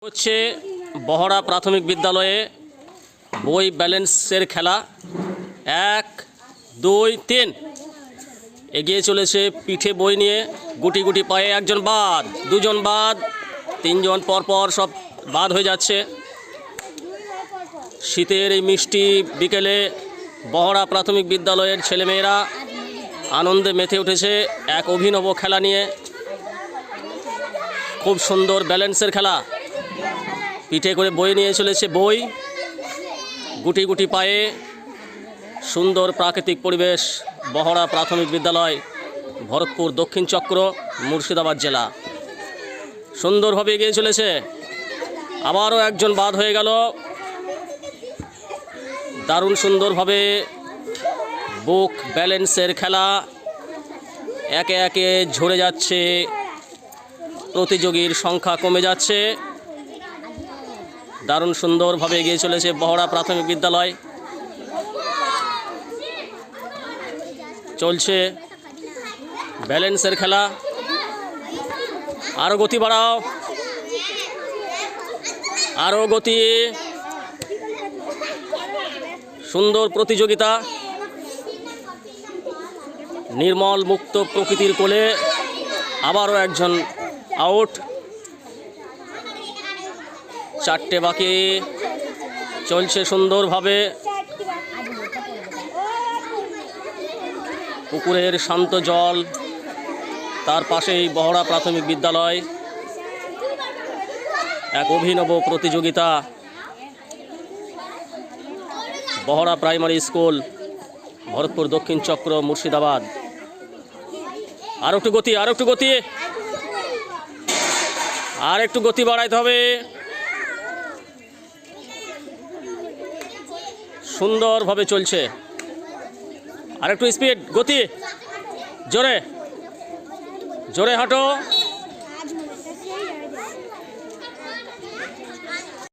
হচ্ছে বহড়া প্রাথমিক বিদ্যালয়ে বই ব্যালেন্সের খেলা। 1 2 3 এগিয়ে চলেছে পিঠে বই নিয়ে, গুটি গুটি পায়ে একজন বাদ, দুজন বাদ, তিনজন পরপর সব বাদ হয়ে যাচ্ছে। শীতের এই মিষ্টি বিকেলে বহড়া প্রাথমিক বিদ্যালয়ের ছেলেমেয়েরা আনন্দে মেতে উঠেছে এক অভিনব খেলা নিয়ে। খুব সুন্দর ব্যালেন্সের খেলা, পিঠে করে বই নিয়ে চলেছে বই, গুটি গুটি পায়ে। সুন্দর প্রাকৃতিক পরিবেশ, বহড়া প্রাথমিক বিদ্যালয়, ভরতপুর দক্ষিণ চক্র, মুর্শিদাবাদ জেলা। সুন্দরভাবে এগিয়ে চলেছে, আবারও একজন বাদ হয়ে গেল। দারুণ সুন্দরভাবে বুক ব্যালেন্সের খেলা, একে একে ঝরে যাচ্ছে, প্রতিযোগীর সংখ্যা কমে যাচ্ছে। দারুণ সুন্দরভাবে এগিয়ে চলেছে বহড়া প্রাথমিক বিদ্যালয়। চলছে ব্যালেন্সের খেলা, আরও গতি বাড়াও, আরও গতি। সুন্দর প্রতিযোগিতা, নির্মল মুক্ত প্রকৃতির কোলে আবারও একজন আউট। 4টে বাকি, চলছে সুন্দরভাবে। পুকুরের শান্ত জল, তার পাশেই বহড়া প্রাথমিক বিদ্যালয়। এক অভিনব প্রতিযোগিতা, বহড়া প্রাইমারি স্কুল, ভরতপুর দক্ষিণ চক্র, মুর্শিদাবাদ। আর একটু গতি, আর একটু গতি, আর একটু গতি বাড়াইতে হবে। সুন্দরভাবে চলছে, আর একটু স্পিড, গতি, জোরে জোরে হাঁটো।